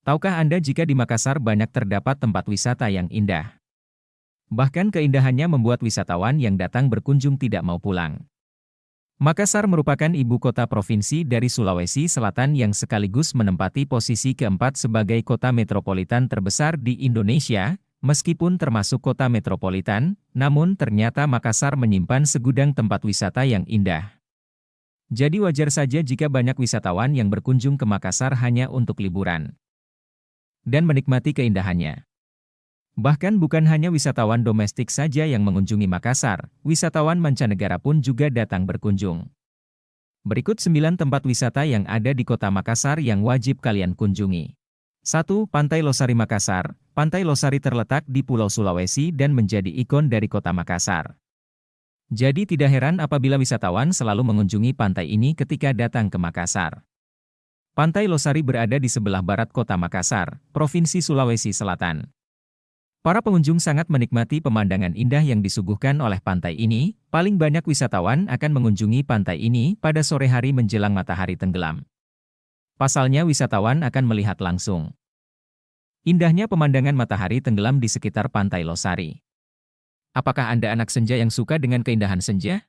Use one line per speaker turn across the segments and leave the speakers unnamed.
Tahukah Anda jika di Makassar banyak terdapat tempat wisata yang indah? Bahkan keindahannya membuat wisatawan yang datang berkunjung tidak mau pulang. Makassar merupakan ibu kota provinsi dari Sulawesi Selatan yang sekaligus menempati posisi keempat sebagai kota metropolitan terbesar di Indonesia. Meskipun termasuk kota metropolitan, namun ternyata Makassar menyimpan segudang tempat wisata yang indah. Jadi wajar saja jika banyak wisatawan yang berkunjung ke Makassar hanya untuk liburan dan menikmati keindahannya. Bahkan bukan hanya wisatawan domestik saja yang mengunjungi Makassar, wisatawan mancanegara pun juga datang berkunjung. Berikut 9 tempat wisata yang ada di kota Makassar yang wajib kalian kunjungi. 1. Pantai Losari Makassar. Pantai Losari terletak di Pulau Sulawesi dan menjadi ikon dari kota Makassar. Jadi tidak heran apabila wisatawan selalu mengunjungi pantai ini ketika datang ke Makassar. Pantai Losari berada di sebelah barat kota Makassar, Provinsi Sulawesi Selatan. Para pengunjung sangat menikmati pemandangan indah yang disuguhkan oleh pantai ini. Paling banyak wisatawan akan mengunjungi pantai ini pada sore hari menjelang matahari tenggelam. Pasalnya wisatawan akan melihat langsung indahnya pemandangan matahari tenggelam di sekitar Pantai Losari. Apakah Anda anak senja yang suka dengan keindahan senja?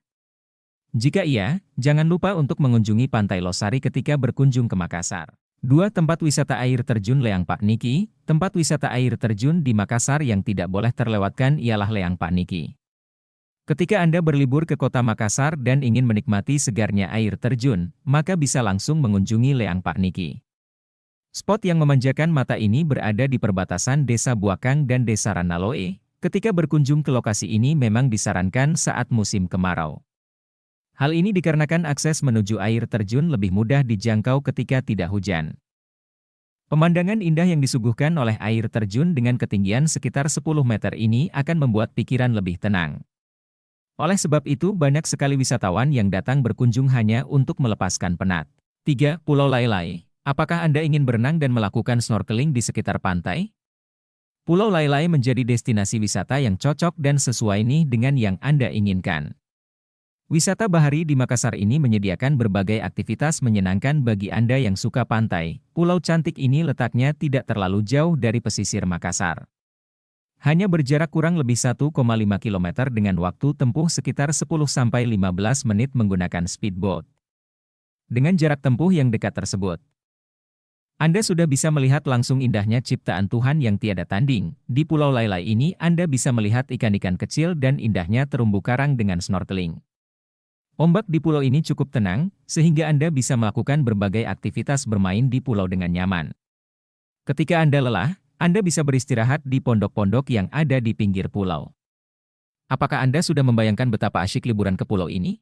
Jika iya, jangan lupa untuk mengunjungi Pantai Losari ketika berkunjung ke Makassar. 2. Tempat wisata air terjun Leang Pak Niki. Tempat wisata air terjun di Makassar yang tidak boleh terlewatkan ialah Leang Pak Niki. Ketika Anda berlibur ke kota Makassar dan ingin menikmati segarnya air terjun, maka bisa langsung mengunjungi Leang Pak Niki. Spot yang memanjakan mata ini berada di perbatasan Desa Buakang dan Desa Ranaloe. Ketika berkunjung ke lokasi ini memang disarankan saat musim kemarau. Hal ini dikarenakan akses menuju air terjun lebih mudah dijangkau ketika tidak hujan. Pemandangan indah yang disuguhkan oleh air terjun dengan ketinggian sekitar 10 meter ini akan membuat pikiran lebih tenang. Oleh sebab itu banyak sekali wisatawan yang datang berkunjung hanya untuk melepaskan penat. 3. Pulau Lailai. Apakah Anda ingin berenang dan melakukan snorkeling di sekitar pantai? Pulau Lailai menjadi destinasi wisata yang cocok dan sesuai nih dengan yang Anda inginkan. Wisata bahari di Makassar ini menyediakan berbagai aktivitas menyenangkan bagi Anda yang suka pantai. Pulau cantik ini letaknya tidak terlalu jauh dari pesisir Makassar. Hanya berjarak kurang lebih 1,5 km dengan waktu tempuh sekitar 10-15 menit menggunakan speedboat. Dengan jarak tempuh yang dekat tersebut, Anda sudah bisa melihat langsung indahnya ciptaan Tuhan yang tiada tanding. Di Pulau Lailai ini Anda bisa melihat ikan-ikan kecil dan indahnya terumbu karang dengan snorkeling. Ombak di pulau ini cukup tenang, sehingga Anda bisa melakukan berbagai aktivitas bermain di pulau dengan nyaman. Ketika Anda lelah, Anda bisa beristirahat di pondok-pondok yang ada di pinggir pulau. Apakah Anda sudah membayangkan betapa asyik liburan ke pulau ini?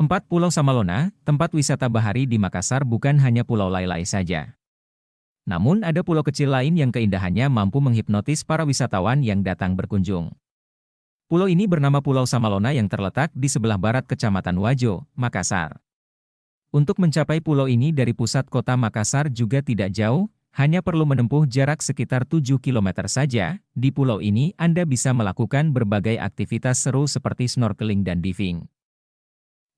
4. Pulau Samalona. Tempat wisata bahari di Makassar bukan hanya Pulau Lailai saja. Namun ada pulau kecil lain yang keindahannya mampu menghipnotis para wisatawan yang datang berkunjung. Pulau ini bernama Pulau Samalona yang terletak di sebelah barat Kecamatan Wajo, Makassar. Untuk mencapai pulau ini dari pusat kota Makassar juga tidak jauh, hanya perlu menempuh jarak sekitar 7 km saja. Di pulau ini Anda bisa melakukan berbagai aktivitas seru seperti snorkeling dan diving.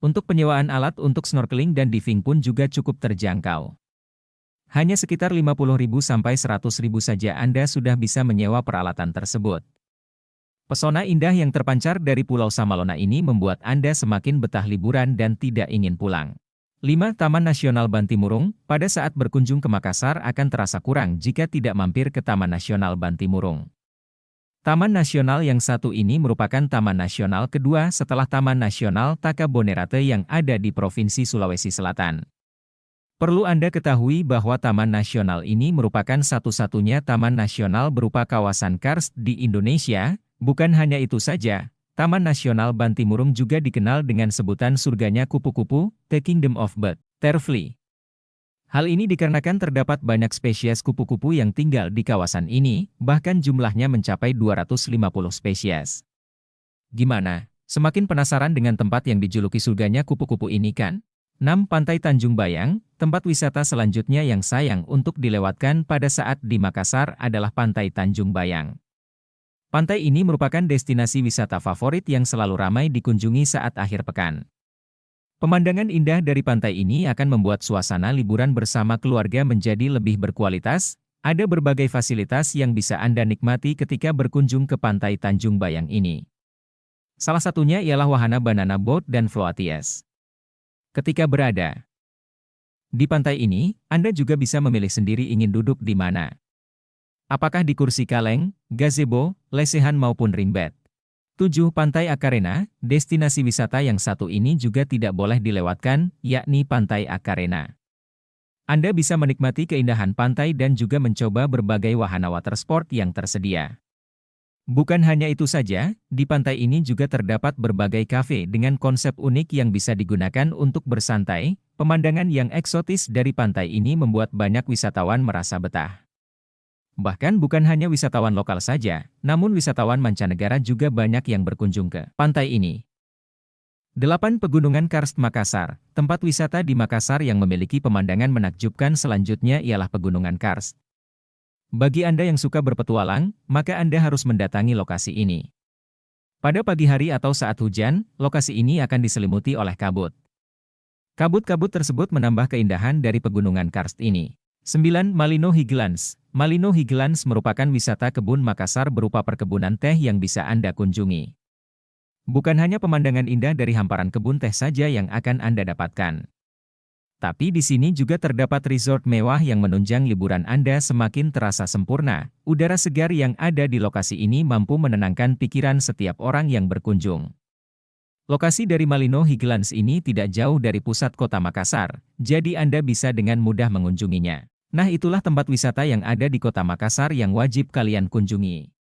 Untuk penyewaan alat untuk snorkeling dan diving pun juga cukup terjangkau. Hanya sekitar 50.000 sampai 100.000 saja Anda sudah bisa menyewa peralatan tersebut. Pesona indah yang terpancar dari Pulau Samalona ini membuat Anda semakin betah liburan dan tidak ingin pulang. 5. Taman Nasional Bantimurung. Pada saat berkunjung ke Makassar akan terasa kurang jika tidak mampir ke Taman Nasional Bantimurung. Taman Nasional yang satu ini merupakan taman nasional kedua setelah Taman Nasional Takabonerate yang ada di Provinsi Sulawesi Selatan. Perlu Anda ketahui bahwa Taman Nasional ini merupakan satu-satunya taman nasional berupa kawasan karst di Indonesia. Bukan hanya itu saja, Taman Nasional Bantimurung juga dikenal dengan sebutan surganya kupu-kupu, The Kingdom of Butterfly. Hal ini dikarenakan terdapat banyak spesies kupu-kupu yang tinggal di kawasan ini, bahkan jumlahnya mencapai 250 spesies. Gimana? Semakin penasaran dengan tempat yang dijuluki surganya kupu-kupu ini kan? 6. Pantai Tanjung Bayang. Tempat wisata selanjutnya yang sayang untuk dilewatkan pada saat di Makassar adalah Pantai Tanjung Bayang. Pantai ini merupakan destinasi wisata favorit yang selalu ramai dikunjungi saat akhir pekan. Pemandangan indah dari pantai ini akan membuat suasana liburan bersama keluarga menjadi lebih berkualitas. Ada berbagai fasilitas yang bisa Anda nikmati ketika berkunjung ke Pantai Tanjung Bayang ini. Salah satunya ialah wahana banana boat dan floaties. Ketika berada di pantai ini, Anda juga bisa memilih sendiri ingin duduk di mana. Apakah di kursi kaleng, gazebo, lesehan maupun ringbed. 7. Pantai Akarena, destinasi wisata yang satu ini juga tidak boleh dilewatkan, yakni Pantai Akarena. Anda bisa menikmati keindahan pantai dan juga mencoba berbagai wahana water sport yang tersedia. Bukan hanya itu saja, di pantai ini juga terdapat berbagai kafe dengan konsep unik yang bisa digunakan untuk bersantai. Pemandangan yang eksotis dari pantai ini membuat banyak wisatawan merasa betah. Bahkan bukan hanya wisatawan lokal saja, namun wisatawan mancanegara juga banyak yang berkunjung ke pantai ini. 8. Pegunungan Karst Makassar. Tempat wisata di Makassar yang memiliki pemandangan menakjubkan selanjutnya ialah Pegunungan Karst. Bagi Anda yang suka berpetualang, maka Anda harus mendatangi lokasi ini. Pada pagi hari atau saat hujan, lokasi ini akan diselimuti oleh kabut. Kabut-kabut tersebut menambah keindahan dari Pegunungan Karst ini. 9. Malino Highlands. Malino Highlands merupakan wisata kebun Makassar berupa perkebunan teh yang bisa Anda kunjungi. Bukan hanya pemandangan indah dari hamparan kebun teh saja yang akan Anda dapatkan. Tapi di sini juga terdapat resort mewah yang menunjang liburan Anda semakin terasa sempurna. Udara segar yang ada di lokasi ini mampu menenangkan pikiran setiap orang yang berkunjung. Lokasi dari Malino Highlands ini tidak jauh dari pusat kota Makassar, jadi Anda bisa dengan mudah mengunjunginya. Nah, itulah tempat wisata yang ada di kota Makassar yang wajib kalian kunjungi.